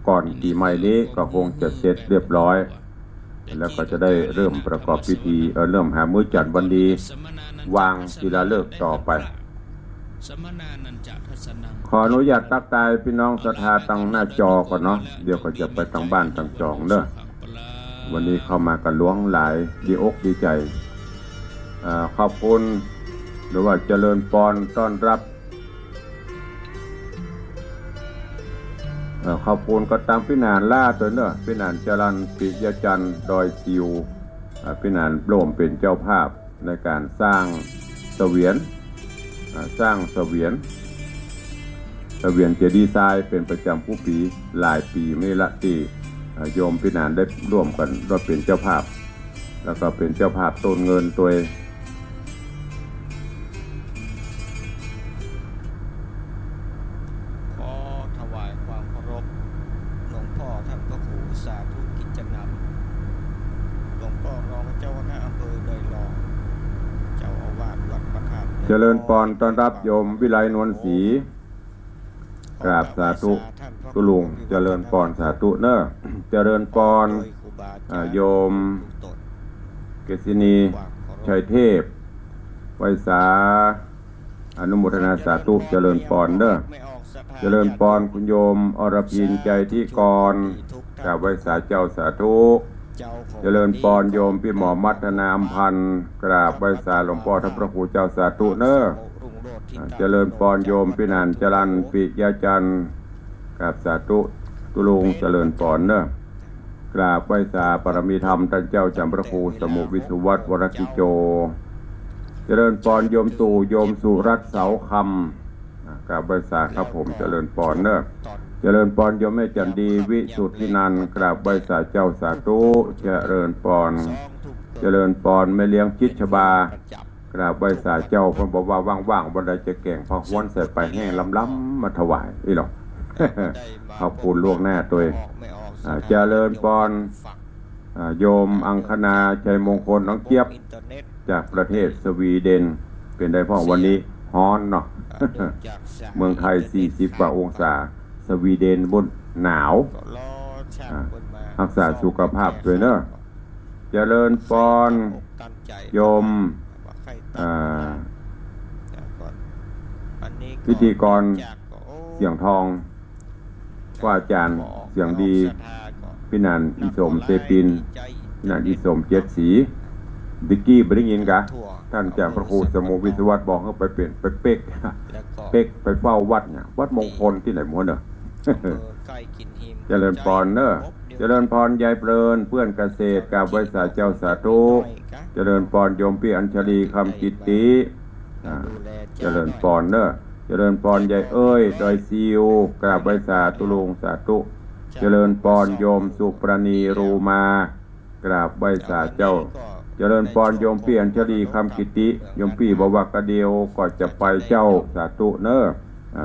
ก่อนปีใหม่นี้ก็คงจะเสร็จเรียบร้อยแล้วก็จะได้เริ่มประกอบพิธีเริ่มหามื้อจัดวันดีวางศิลาฤกษ์ต่อไปขออนุญาตตักทายพี่น้องศรัทธาตั้งหน้าจอก่อนเนาะเดี๋ยวก็จะไปตั้งบ้านตั้งจองเด้อวันนี้เข้ามากันล้วงหลายดีอกดีใจขอบคุณหรือว่าเจริญพรต้อนรับขอบคุณก็ตามพี่นานล่าตัวเนอะพี่นานจรัญปิยจันทร์ดอยซิวพี่นานร่วมเป็นเจ้าภาพในการสร้างเสวียนเจดีย์ทรายเป็นประจำผู้ปีหลายปีไม่ละที่โยมพี่นานได้ร่วมกันร่วมเป็นเจ้าภาพแล้วก็เป็นเจ้าภาพต้นเงินตัวขอถวายความเคารพหลวงพ่อท่านพระครูสาธุกิจนำหลวงพ่อรองเจ้าคณะอำเภอดอยหลองเจ้าอาวาสวัดพระธาตุเจริญพรต้อนรับโยมวิไลนวลศรีกราบสาธุตุลุงเจริญพรสาธุเนอะเจริญพรโยมเกษินีชัยเทพไวสาอนุโมทนาสาธุเจริญพรเนอะเจริญพรคุณโยมอรพินใจที่กรกราบไวสาเจ้าสาธุเจริญพรโยมพี่หมอมัฒนามพันธ์กราบไวสาหลวงพ่อท่านพระครูเจ้าสาธุเนอะเจริญพรโยมพี่นันจรัญปิยจันทร์กราบสาธุตุลุงเจริญพรเนอะกราบไหว้สาปรมีธรรมท่านเจ้าจำพระครูสมุวิสุวัตวรกิโจเจริญพรโยมตู่โยมสุรัตน์เสาคำกราบไหว้สาครับผมเจริญพรเนอะเจริญพรโยมแม่จันดีวิสุทธินันท์กราบไหว้สาเจ้าสาธุเจริญพรเจริญพรแม่เลี้ยงชิดชบากราบไหว้สาเจ้าเพิ่นบอกว่าว่างๆวันใดจะแก่งพอห้วนใส่ไปแห้งล้ำๆมาถวายนี่หรอก ขอบคุณล่วงหน้าตัวเองเจริญพรโยมอังคณาชัยมงคลน้องเจี๊ยบจากประเทศสวีเดนเป็นได้พ่อวันนี้ฮ้อนเนาะ เมืองไทย40 กว่าองศาสวีเดนบนหนาวรักษาสุขภาพด้วยเนอะเจริญพรโยมพิธีกรเสียงทองว่าอาจารย์เสียงดีพี่นันอิสมเตปินพี่นันอิสมเจ็ดสีบิกกี้บริยินกะท่านจากพระครูสมุวิศวัตบอกเขาไปเปลี่ยนไปเป๊กไปเฝ้าวัดเนี่ยวัดมงคลที่ไหนมั่วเนอะเจริญพรเนอะเจริญพรยายเพลินเพื่อนเกษตรกับไวสาเจ้าสาธุเจริญพรโยมพี่อัญชลีคำกิตติเจริญพรเนอะเจริญพรยายเอ้ยดอยซิวกราบไวสาตุลุงสาธุเจริญพรโยมสุปรณีรูมากราบไวสาเจ้าเจริญพรโยมพี่อัญชลีคำกิตติโยมพี่บอกว่ากระเดียวก็จะไปเจ้าสาธุเนอะ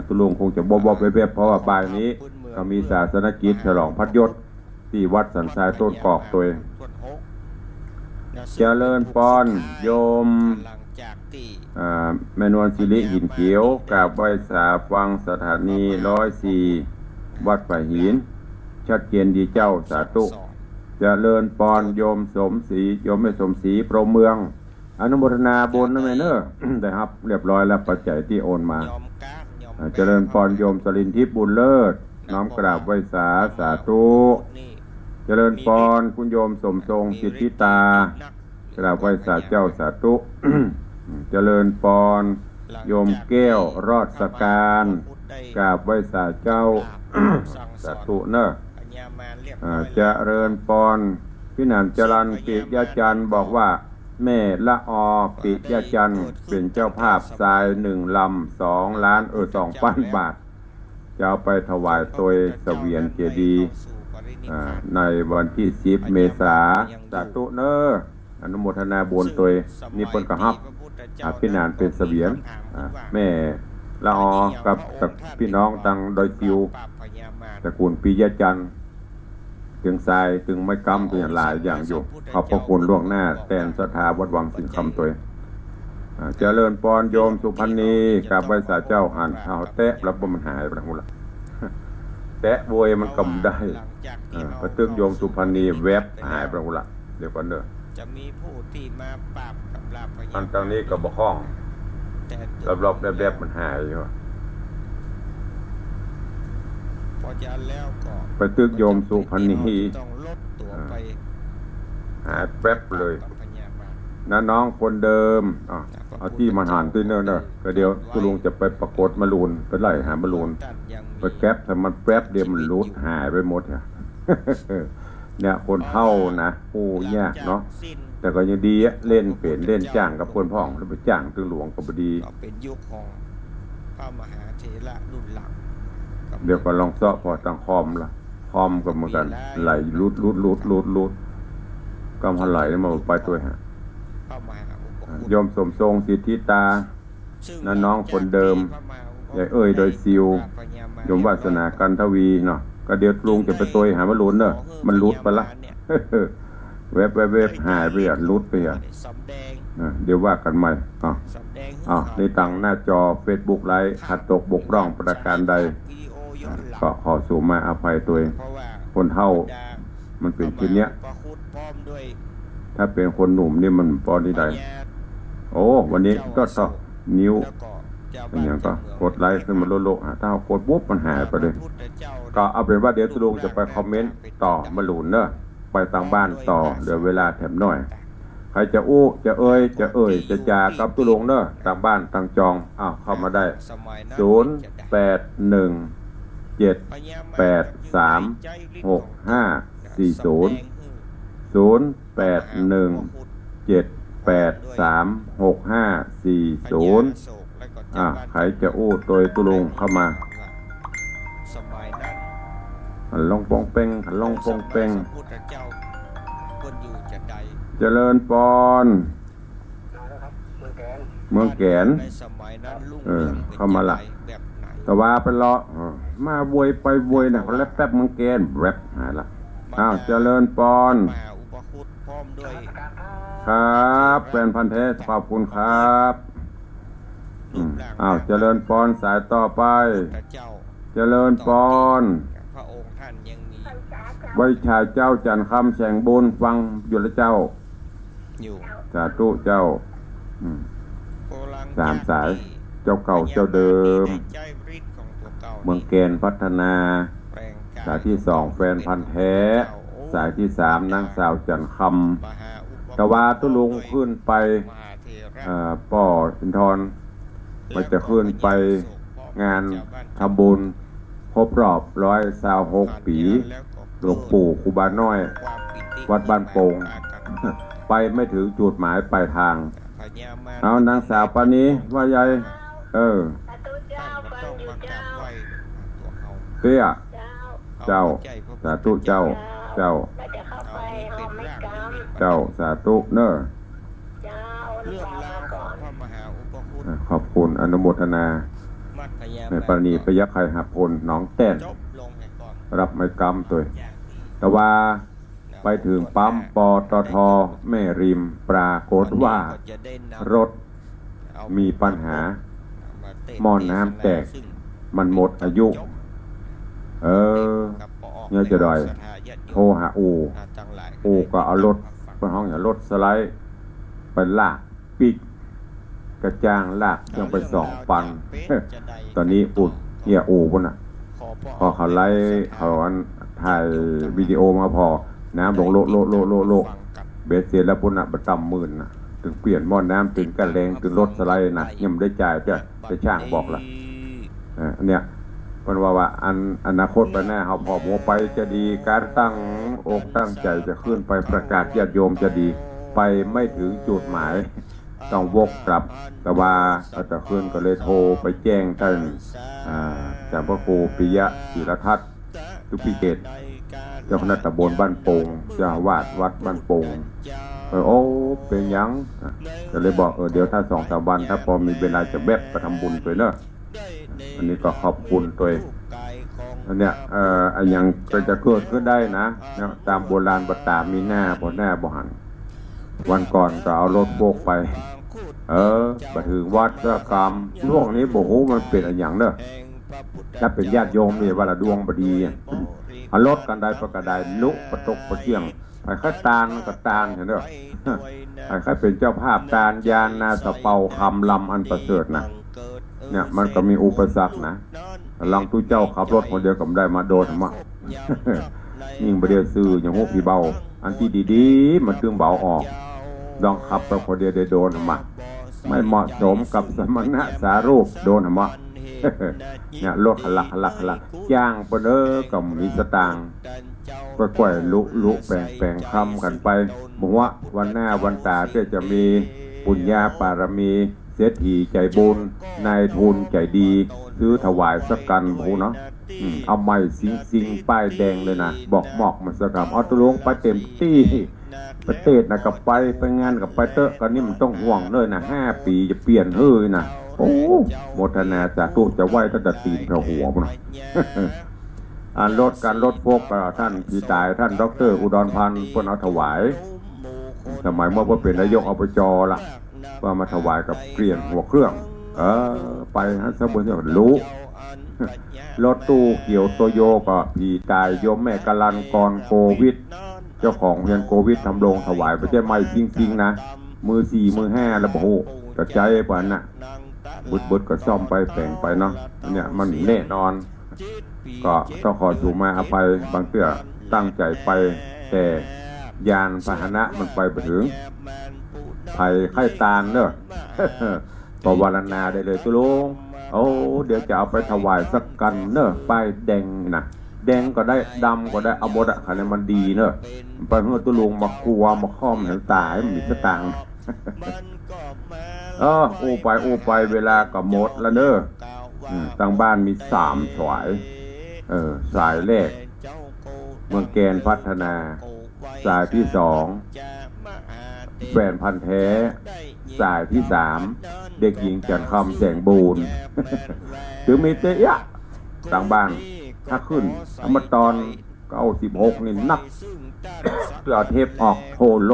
ตุลุงคงจะบ่ไปแบบเพราะว่าบ่ายนี้ก็มีศาสนกิจฉลองพัดยศที่วัดสันทรายต้นกอกตัว เจริญปอนโยม หลังจากที่ แม่นวลศิริหินเขียวกราบไหว้สาฟังสถานี104วัดป่าหินชัดเจนดีเจ้าสาธุเจริญปอนโยมสมศรีโยมไม่สมศรีโปรเมืองอนุโมทนาบุญนะแม่เนอะ ได้ครับเรียบร้อยแล้วปัจจัยที่โอนมา ยอมก้านยอม เจริญปอนโยมสรินทิพย์บุญเลิศน้อมกราบไหว้สาธุ นี่ เจริญปอนคุณโยมสมทรงสิทธิตากราบไหว้สาเจ้าสาธุ เจริญปอนโยมแก้วรอดสการกราบไหว้สาเจ้า สาธุเนอะ ปัญญามารเรียบร้อย เจริญปอนพี่นันจรันปิยจันทร์บอกว่า แม่ละอปิยจันทร์เป็นเจ้าภาพทราย1 ลำ 2 ล้าน2,000 บาทจะเอาไปถวายตัวเสวียนเจดีย์ในวันที่10 เมษายนสาธุเนอะอนุโมทนาบุญตัวนี่เปิ้นก็ฮับพี่นานเป็นเสวียนแม่ละอกับพี่น้องตังดอยซิวตระกูลปิยจันทร์ถึงทรายถึงไม้กำตัวอย่างหลายอย่างอยู่ขอบพระคุณล่วงหน้าแทนศรัทธาวัดวังสิงห์คำตัวเจริญปอนโยมสุพรรณีกราบไหว้สาเจ้าหันเอาแตะแล้วมันหายไปทั้งหมดละแตะโวยมันกำได้ประตึกโยมสุพรรณีแวบหายไปทั้งหมดละเดี๋ยวก่อนเด้อ จะมีผู้ที่มาปราบกับลาพญา อันตรงนี้ก็บ่คล้อง แต่ รอบๆแวบๆมันหายอยู่ พอจะแล้วก็ ไปตึกโยมสุพรรณี ต้องลดตัวไป หายแป๊บเลย กับพญามาร นะน้องคนเดิมเอาที่มันหันตื้นเนอะเนอะก็เดี๋ยวตุลุงจะไปปรากฏมาลูนไปไล่หามาลูน ท่านยังมี ไปแก๊ปแต่มันแป๊บเดียวมันรูดหายไปหมดเนี่ย เนี่ยคนเท่านะผู้ยากเนาะ สิ้น แต่ก็ยังดีอะเล่นเปลี่ยนเล่นจ้างกับคนพ่องแล้วไปจ้างตึงหลวงก็บดี ก็เป็นยุคของพระมหาเถระรุ่นหลังกับ เดี๋ยวก็ลองเสาะพอตั้งคอมละคอมก็เหมือนกันไหลรูดกำหันไหลมาไปตัวฮะ พระมหาอุปคุฎ โยมสมทรงสิทธิตา ซึ่ง นั่นน้องคนเดิม พระมหาอุปคุฎ ใหญ่เอ้ยโดยซิว โยมวาสนากันทวีเนาะก็เดี๋ยวลุงจะไปตัวหามาลุนเนอะมันลุดไปละ เว็บหายไปอ่ะลุดไปอ่ะ สำแดง เดี๋ยวว่ากันใหม่สำแดง ในตังหน้าจอ Facebook ไลฟ์ขัดตกบกพร่องประการใด วิดีโอย้อนหลัง ก็ขอสู่มาอภัยตัวเอง เพราะว่า คนเฒ่ามันเป็นเช่นเนี้ย พระคุดพร้อมด้วย ถ้าเป็นคนหนุ่มนี่มันพอดีใด พญา โอ้วันนี้ก็ต้องนิ้ว แล้วก็เจ้า เป็นอย่างก็ บ้าน กดไลค์ขึ้นมาโลๆถ้าเอากดปุ๊บมันหายไปเลย พระพุทธเจ้า ก็เอาเป็นว่าเดี๋ยวตุลุงจะไปคอมเมนต์ต่อมาหลุนเนอะไปทางบ้านต่อเดี๋ยวเวลาแถมหน่อย ใครจะอู้จะเอ่ยจะจากับตุลุงเนอะทางบ้านทางจองเข้ามาได้ สมัยนั้น 0817 พญามาร ใครจะอู้ตัวตุลุงเข้ามา สมัยนั้น หันลงปองเป้งหันลงปองเป้ง พระพุทธเจ้าคนอยู่จะใด เจริญปอนเมืองแกน ในสมัยนั้นรุ่ง เอ เรื อ องเป็น เข้ามาละ แบบไหน แต่ว่าไปเลาะมาบวยไปบวยนะเขาแลบแป๊บเมืองแกนแรปหายละเจริญปอน มหาอุปคุฎพร้อมด้วย ครับแฟนพันธุ์แท้ขอบคุณครับเจริญปอนสายต่อไป พระเจ้า เจริญปอน พระองค์ท่านยังมี ไว้ชายเจ้าจันทร์คำแสงบุญฟังอยู่ละเจ้า อยู่ สาธุเจ้า โกลัง สามสาย เจ้าเก่าเจ้าเดิม ใจฤทธิ์ของตัวเก่า เมืองแกนพัฒนา แปลงกาย สายที่สองแฟนพันธุ์แท้ สายที่สามนางสาวจันทร์ค มหาอุป ำตะวาตุลุงขึ้นไป มหาเถระ ป่ออินทรมันจะขึ้นไปงานทำบุญครบรอบ126 ปี หลวงปู่ครูบาน้อย วัดบ้านโป่ง ไปไม่ถึงจุดหมายปลายทาง เอานางสาวปานี้ว่าใหญ่ท่านเออก็ต้องมากราบไหว้ตัวเขา เตี้ย เจ้า ใจพระ สาธุเจ้า เจ้า เอานี้เป็นร่างนิมิต เจ้าสาธุเนอะ เรื่องราวของพระมหาอุปคุฎ ขอบคุณอนุโมทนา มัธยม ในปรณีพยัคฆ์ไคหับพลหน้องแต้น จบลงให้ก่อน รับไม้กำตัว อย่างที่ แต่ว่า ไปถึงปั๊มปตทแม่ริมปรากฏว่ารถมีปัญหาหม้อน้ำแตกมันหมดอายุเนี่ยจะดอยโทรหาอูก็เอารถไปห้องอย่างรถสไลด์ไปลากปิกกระจ้างลากยังไป2 ปัน ตอนนี้อุดเนี่ยพุ่นน่ะพอเขาไล่เขาถ่ายวิดีโอมาพอน้ำลงโลเบสเสร็จแล้วพุ่นน่ะประจำมื่นน่ะถึงเปลี่ยนหม้อน้ำถึงกระแรงถึงรถสไลด์น่ะยังไม่ได้จ่ายจะช่างบอกล่ะเนี่ยมันว่าอนาคตไปแน่เขาพอหมไปจะดีการตั้งอกตั้งใจจะขึ้นไปประกาศญาติโยมจะดีไปไม่ถึงจุดหมายต้องวกกลับแต่ว่าเราจะขึ้นก็เลยโทรไปแจ้งท่านจากพระครูปิยะศิรทัศน์ทุกพิเกตเจ้าคณะตำบลบ้านโป่งเจ้าวาดวัดบ้านโป่งเป็นยังก็เลยบอกเดี๋ยวถ้า2-3 วันถ้าพอมีเวลาจะแวะไปทำบุญตัวเนอะอันนี้ก็ขอบคุณตัวอันเนี้ยอันยังก็จะเกิดขึ้นได้นะตามโบราณตามมีหน้าบ่หันวันก่อนก็เอารถโบกไปมาถึงวัดก็กรรมช่วงนี้บอกโอ้มันเป็นอย่างเนอะถ้าเป็นญาติโยมเนี่ยว่าละดวงบดีเอารถกันได้ประกาได้ลุประตกประเชียงไปค่อยตาลกับตาลเห็นเนอะไปค่อยเป็นเจ้าภาพตาลยานนาสะเปาคำลำอันประเสริฐนะเนี่ยมันก็มีอุปสรรคนะลองตู้เจ้าขับรถคนเดียวกับได้มาโดนมายิ่งประเดี๋ยวซื้ออย่างพวกพี่เบาอันที่ดีๆมันตึงเบาออกลองขับไปคนเดียวได้โดนมาไม่เหมาะสมกับสมณะสารูปโดนมาเนี่ยรถหลักจ้างไปกับมีสตางค์ก็ก่อยลุแปลงคำกันไปบอกว่าวันหน้าวันตาจะมีปุญญาปารมีเศรษฐีใจบุญนายทุนใจดีซื้อถวายสักกันพูเนาะเอาไม้สิงป้ายแดงเลยนะบอกหมอกมันสักคำเอาตัวลงไปเต็มที่ประเทศนะกับไปงานกับไปเตอะกันนี่มันต้องห่วงเลยนะ5 ปีจะเปลี่ยนเฮ้ยนะโอ้โมทนาสาธุจะไหวตั้งแต่ตีนเท่าหัวมันการลดพวกท่านพี่ตายท่านดร.อุดรพันธ์เพิ่นเอาถวายสมัยเมื่อเป็นนายกอบจ.ล่ะว่ามาถวายกับเกลียนหัวเครื่องไปฮะสมบูรณ์รู้รถตู้เกี่ยวโตโยก็พี่ตายโยมแม่กลันกรโควิดเจ้าของเรียนโควิดทำโรงถวายไปเจ้าไม่จริงๆนะมือ 4 มือ 5แล้วโอ้โหกระจายไปน่ะบุดก็ซ่อมไปแปลงไปเนาะเนี่ยมันแน่นอนก็ต้องขอสู่มาอภัยบางเตื้อตั้งใจไปแต่ยานพาหนะมันไปถึงภัยไข้ตาลเนอะปวารณาได้เลยตุลุงเดี๋ยวจะเอาไปถวายสักกันเนอะป้ายแดงนะแดงก็ได้ดำก็ได้เอาหมดอะคะแนนมันดีเนอะไปเพื่อตุลุงมากลัวมาค้อมเห็นตายมันมีสตางค์อู้ไปเวลาก็หมดแล้วเนอะทางบ้านมี3 สายสายแรกเมืองแกนพัฒนาสายที่2แฟนพันธุ์แท้สายที่3เด็กหญิงจันคำแสงบูรณ์ถึงมีเตะทางบ้านถ้าขึ้นอมตอน96นี่นักเพื่อเทปออกโทโ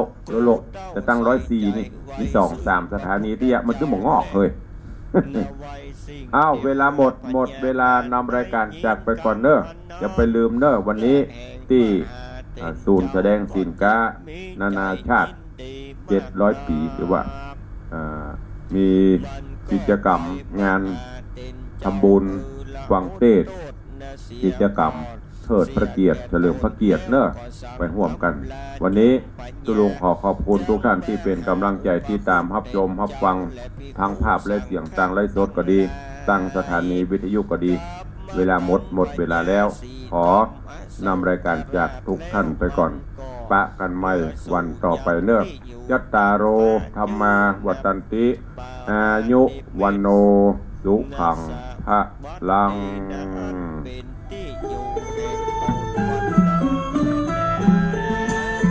ลจะตั้ง104นี่มี2-3 สถานีที่มันจะหมองอกเลยเวลาหมดเวลานำรายการจากไปก่อนเนอะอย่าไปลืมเนอะวันนี้ที่ศูนย์แสดงสินค้านานาชาติ700 ปีหรือว่ามีกิจกรรมงานทำบุญฟังเทศกิจกรรมเทิดพระเกียรติเฉลิมพระเกียรติเนอะไปร่วมกันวันนี้ตุลุงขอขอบคุณทุกท่านที่เป็นกำลังใจที่ตามรับชมรับฟังทางภาพและเสียงทางไลฟ์สดก็ดีตั้งสถานีวิทยุก็ดีเวลาหมดเวลาแล้วขอนำรายการจากทุกท่านไปก่อนปะกันใหม่วันต่อไปเนอะยัตตาโรธรรมาวัตันติอายุวันโนสุขังพะลัง